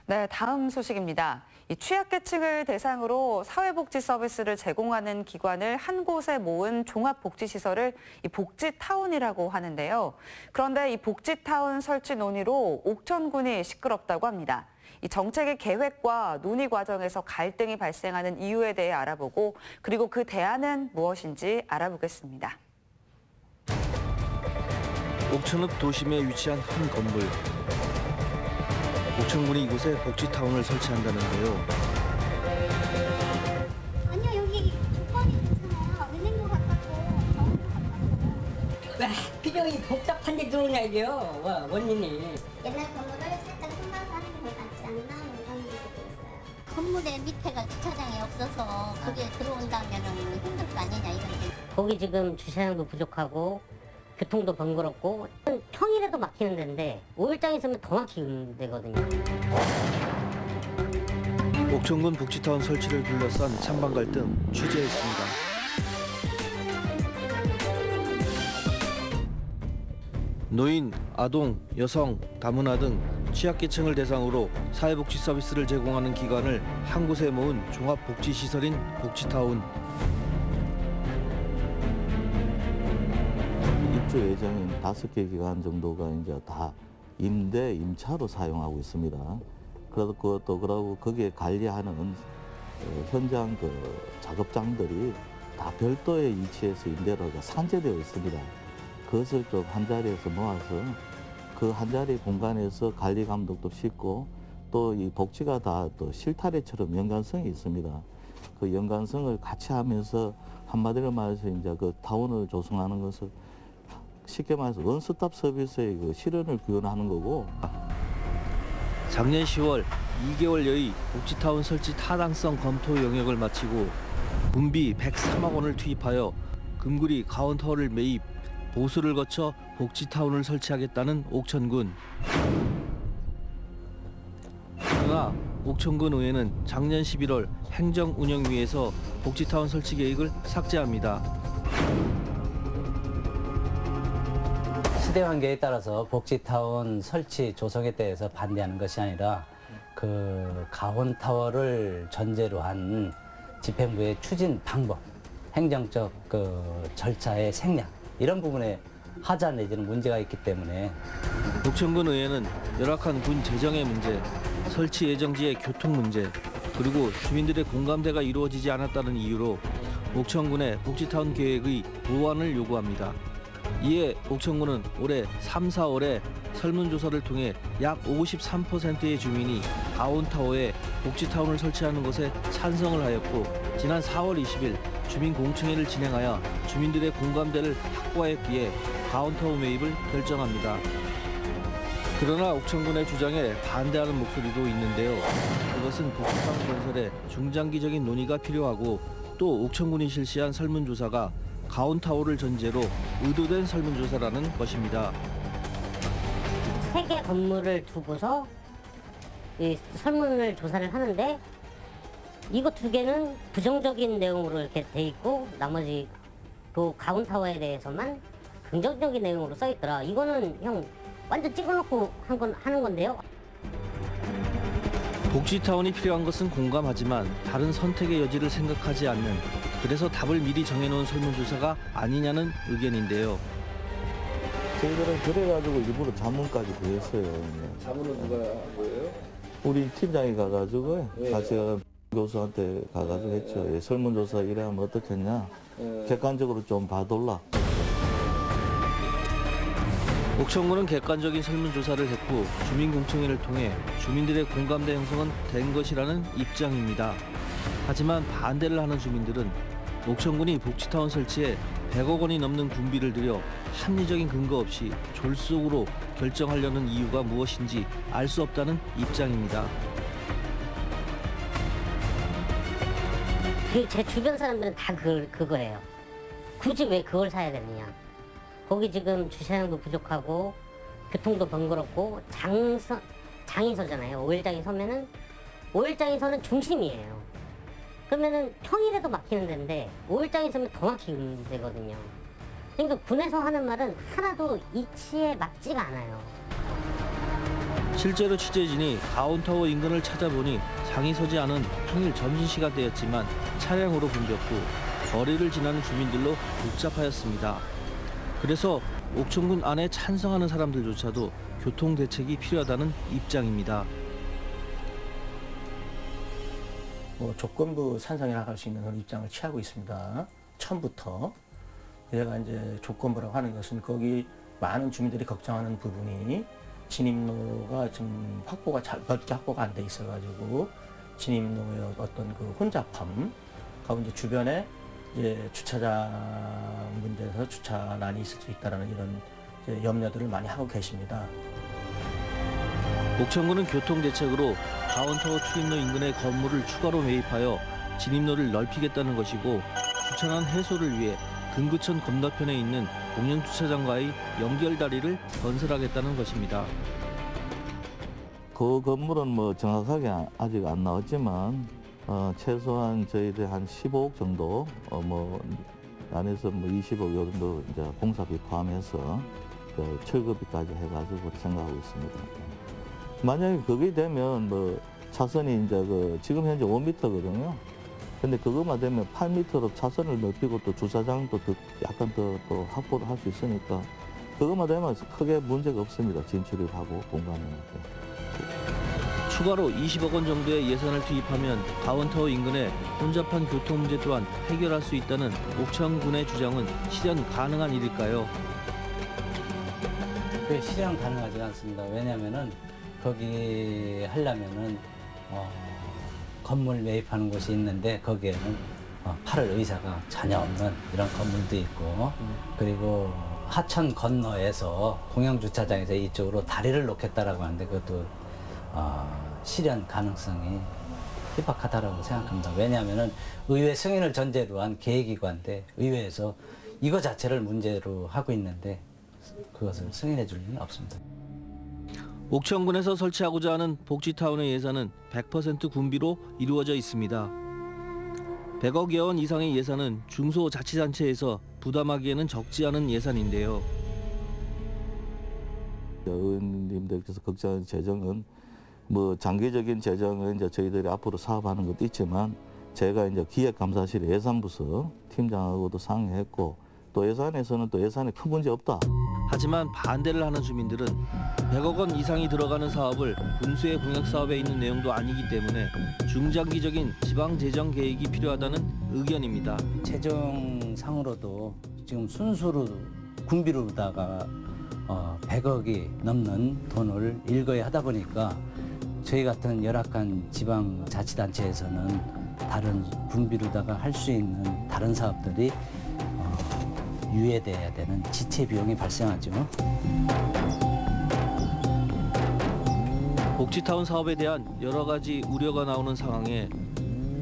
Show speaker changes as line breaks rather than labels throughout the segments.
네, 다음 소식입니다. 이 취약계층을 대상으로 사회복지 서비스를 제공하는 기관을 한 곳에 모은 종합복지시설을 이 복지타운이라고 하는데요. 그런데 이 복지타운 설치 논의로 옥천군이 시끄럽다고 합니다. 이 정책의 계획과 논의 과정에서 갈등이 발생하는 이유에 대해 알아보고 그리고 그 대안은 무엇인지 알아보겠습니다.
옥천읍 도심에 위치한 한 건물. 옥천군이 이곳에 복지타운을 설치한다는데요.
아니요, 여기 조건이 괜찮아요. 은행도 가깝고 병원도 가깝고.
왜 규정이 복잡한 데 들어오냐고요, 원인이.
옛날 건물을 살짝 손봐서 하는 게 낫지 않나 이런 게 있어요. 건물의 밑에가 주차장이 없어서 거기에 들어온다면은 힘들 거 아니냐 이런 게.
거기 지금 주차장도 부족하고 교통도 번거롭고 평일에도 막히는 데인데 5일장 있으면 더 막히는 데거든요.
옥천군 복지타운 설치를 둘러싼 찬반 갈등 취재했습니다. 노인, 아동, 여성, 다문화 등 취약계층을 대상으로 사회복지 서비스를 제공하는 기관을 한 곳에 모은 종합복지시설인 복지타운.
입주 예정인 5개 기관 정도가 이제 다 임차로 사용하고 있습니다. 그러고 거기에 관리하는 현장 작업장들이 다 별도의 위치에서 임대로 산재되어 있습니다. 그것을 좀 한 자리에서 모아서 그 한 자리 공간에서 관리 감독도 쉽고 또 이 복지가 다 또 실타래처럼 연관성이 있습니다. 그 연관성을 같이 하면서 한마디로 말해서 이제 그 타운을 조성하는 것을 쉽게 말해서 원스톱 서비스의 그 실현을 구현하는 거고.
작년 10월 2개월여의 복지타운 설치 타당성 검토 영역을 마치고 군비 103억 원을 투입하여 금구리 가운타워를 매입, 보수를 거쳐 복지타운을 설치하겠다는 옥천군. 그러나 옥천군 의회는 작년 11월 행정운영위에서 복지타운 설치 계획을 삭제합니다.
시대 환경에 따라서 복지타운 설치 조성에 대해서 반대하는 것이 아니라 그 가온타워를 전제로 한 집행부의 추진 방법, 행정적 그 절차의 생략 이런 부분에 하자 내지는 문제가 있기 때문에
옥천군 의회는 열악한 군 재정의 문제, 설치 예정지의 교통 문제, 그리고 주민들의 공감대가 이루어지지 않았다는 이유로 옥천군의 복지타운 계획의 보완을 요구합니다. 이에 옥천군은 올해 3, 4월에 설문조사를 통해 약 53%의 주민이 가온타워에 복지타운을 설치하는 것에 찬성을 하였고 지난 4월 20일 주민공청회를 진행하여 주민들의 공감대를 확보하였기에 가온타워 매입을 결정합니다. 그러나 옥천군의 주장에 반대하는 목소리도 있는데요. 그것은 복지타운 건설에 중장기적인 논의가 필요하고 또 옥천군이 실시한 설문조사가 가온타워를 전제로 의도된 설문조사라는 것입니다.
3개 건물을 두고서 이 설문을 조사를 하는데 이거 2개는 부정적인 내용으로 이렇게 돼 있고 나머지 그 가온타워에 대해서만 긍정적인 내용으로 써 있더라. 이거는 형 완전 찍어놓고 하는 건데요.
복지타운이 필요한 것은 공감하지만 다른 선택의 여지를 생각하지 않는, 그래서 답을 미리 정해놓은 설문조사가 아니냐는 의견인데요.
저희들은 그래가지고 일부러 자문까지 구했어요.
자문은 누가 한 거예요?
우리 팀장이 가가지고 같이 교수한테 가가지고 했죠. 설문조사 이래하면 어떻겠냐. 객관적으로 좀 봐달라.
옥천군은 객관적인 설문조사를 했고 주민공청회를 통해 주민들의 공감대 형성은 된 것이라는 입장입니다. 하지만 반대를 하는 주민들은 옥천군이 복지타운 설치에 100억 원이 넘는 군비를 들여 합리적인 근거 없이 졸속으로 결정하려는 이유가 무엇인지 알 수 없다는 입장입니다.
제 주변 사람들은 다 그거예요. 굳이 왜 그걸 사야 되느냐. 거기 지금 주차장도 부족하고 교통도 번거롭고 장이 서잖아요. 5일장이 서면은 5일장이 서는 중심이에요. 그러면은 평일에도 막히는 데인데 5일장이 서면 더 막히는 데거든요. 그러니까 군에서 하는 말은 하나도 이치에 맞지가 않아요.
실제로 취재진이 가온타워 인근을 찾아보니 장이 서지 않은 평일 점심시간대였지만 차량으로 붐볐고 거리를 지나는 주민들로 복잡하였습니다. 그래서 옥천군 안에 찬성하는 사람들조차도 교통 대책이 필요하다는 입장입니다.
조건부 찬성이라고 할 수 있는 그런 입장을 취하고 있습니다. 처음부터. 제가 이제 조건부라고 하는 것은 거기 많은 주민들이 걱정하는 부분이 진입로가 좀 넓게 확보가 안 돼 있어가지고 진입로의 어떤 그 혼잡함, 가고 이제 주변에 이제 주차장 문제에서 주차난이 있을 수 있다라는 이런 이제 염려들을 많이 하고 계십니다.
옥천군은 교통대책으로 가온타워 출입로 인근의 건물을 추가로 매입하여 진입로를 넓히겠다는 것이고 주차난 해소를 위해 등구천 건너편에 있는 공영주차장과의 연결다리를 건설하겠다는 것입니다.
그 건물은 뭐 정확하게 아직 안 나왔지만 최소한 저희들 한 15억 정도 뭐 안에서 뭐 20억 요 정도 이제 공사비 포함해서 철거비까지 해가지고 생각하고 있습니다. 만약에 그게 되면 뭐 차선이 이제 지금 현재 5m거든요. 근데 그것만 되면 8m로 차선을 넓히고 또 주차장도 약간 더 확보를 할 수 있으니까 그것만 되면 크게 문제가 없습니다. 진출입하고 공간에.
추가로 20억 원 정도의 예산을 투입하면 가온타워 인근의 혼잡한 교통 문제 또한 해결할 수 있다는 옥천군의 주장은 실현 가능한 일일까요?
그게 실현 가능하지 않습니다. 왜냐하면은 거기 하려면은 건물 매입하는 곳이 있는데 거기에는 팔을 의사가 전혀 없는 이런 건물도 있고 그리고 하천 건너에서 공영주차장에서 이쪽으로 다리를 놓겠다라고 하는데 그것도 실현 가능성이 희박하다라고 생각합니다. 왜냐하면은 의회 승인을 전제로 한 계획기관인데 의회에서 이거 자체를 문제로 하고 있는데 그것을 승인해 줄 리는 없습니다.
옥천군에서 설치하고자 하는 복지타운의 예산은 100% 군비로 이루어져 있습니다. 100억여 원 이상의 예산은 중소자치단체에서 부담하기에는 적지 않은 예산인데요.
의원님들께서 걱정하는 재정은 뭐 장기적인 재정은 이제 저희들이 앞으로 사업하는 것도 있지만 제가 이제 기획감사실 예산부서 팀장하고도 상의했고 또 예산에서는 또 예산에 큰 문제 없다.
하지만 반대를 하는 주민들은 100억 원 이상이 들어가는 사업을 군수의 공약 사업에 있는 내용도 아니기 때문에 중장기적인 지방 재정 계획이 필요하다는 의견입니다.
재정상으로도 지금 순수로 군비로다가 100억이 넘는 돈을 일거에 하다 보니까 저희 같은 열악한 지방자치단체에서는 다른 군비로다가 할 수 있는 다른 사업들이 유예돼야 되는 지체 비용이 발생하죠.
복지타운 사업에 대한 여러 가지 우려가 나오는 상황에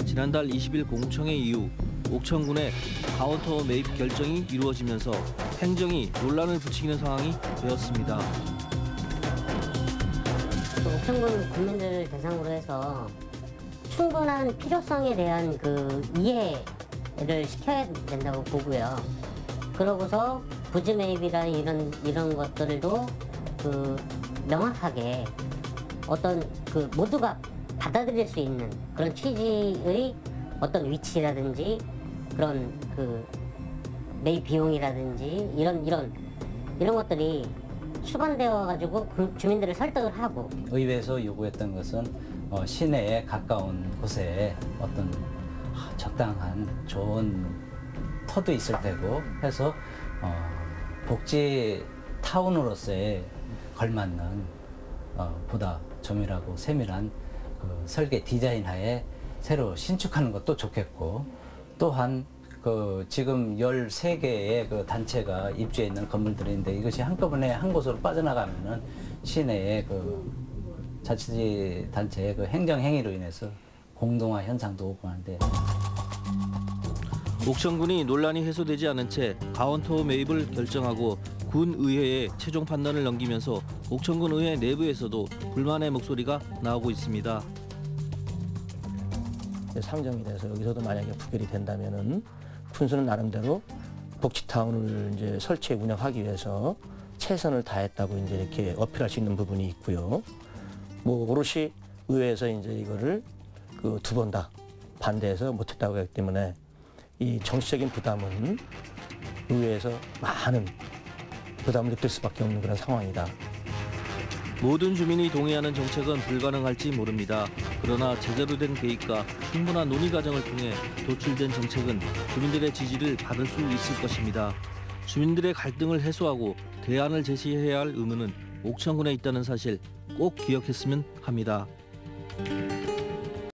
지난달 20일 공청회 이후 옥천군의 가온타워 매입 결정이 이루어지면서 행정이 논란을 부추기는 상황이 되었습니다.
옥천군 국민들을 대상으로 해서 충분한 필요성에 대한 그 이해를 시켜야 된다고 보고요. 그러고서 부지 매입이라는 이런 것들도 그 명확하게 어떤 그 모두가 받아들일 수 있는 그런 취지의 어떤 위치라든지 그런 그 매입 비용이라든지 이런 것들이 수반되어 가지고 주민들을 설득을 하고
의회에서 요구했던 것은 시내에 가까운 곳에 어떤 적당한 좋은 터도 있을 테고 해서 복지 타운으로서의 걸맞는 보다 조밀하고 세밀한 그 설계 디자인 하에 새로 신축하는 것도 좋겠고 또한 그 지금 13개의 그 단체가 입주해 있는 건물들인데 이것이 한꺼번에 한 곳으로 빠져나가면은 시내의 그 자치단체의 그 행정 행위로 인해서 공동화 현상도 오고 하는데
옥천군이 논란이 해소되지 않은 채 가온타워 매입을 결정하고 군의회에 최종 판단을 넘기면서 옥천군 의회 내부에서도 불만의 목소리가 나오고 있습니다.
상정이 돼서 여기서도 만약에 부결이 된다면은 군수는 나름대로 복지타운을 이제 설치해 운영하기 위해서 최선을 다했다고 이제 이렇게 어필할 수 있는 부분이 있고요. 뭐 오롯이 의회에서 이제 이거를 그 2번 다 반대해서 못했다고 했기 때문에 이 정치적인 부담은 의회에서 많은 부담을 느낄 수밖에 없는 그런 상황이다.
모든 주민이 동의하는 정책은 불가능할지 모릅니다. 그러나 제대로 된 계획과 충분한 논의 과정을 통해 도출된 정책은 주민들의 지지를 받을 수 있을 것입니다. 주민들의 갈등을 해소하고 대안을 제시해야 할 의무는 옥천군에 있다는 사실 꼭 기억했으면 합니다.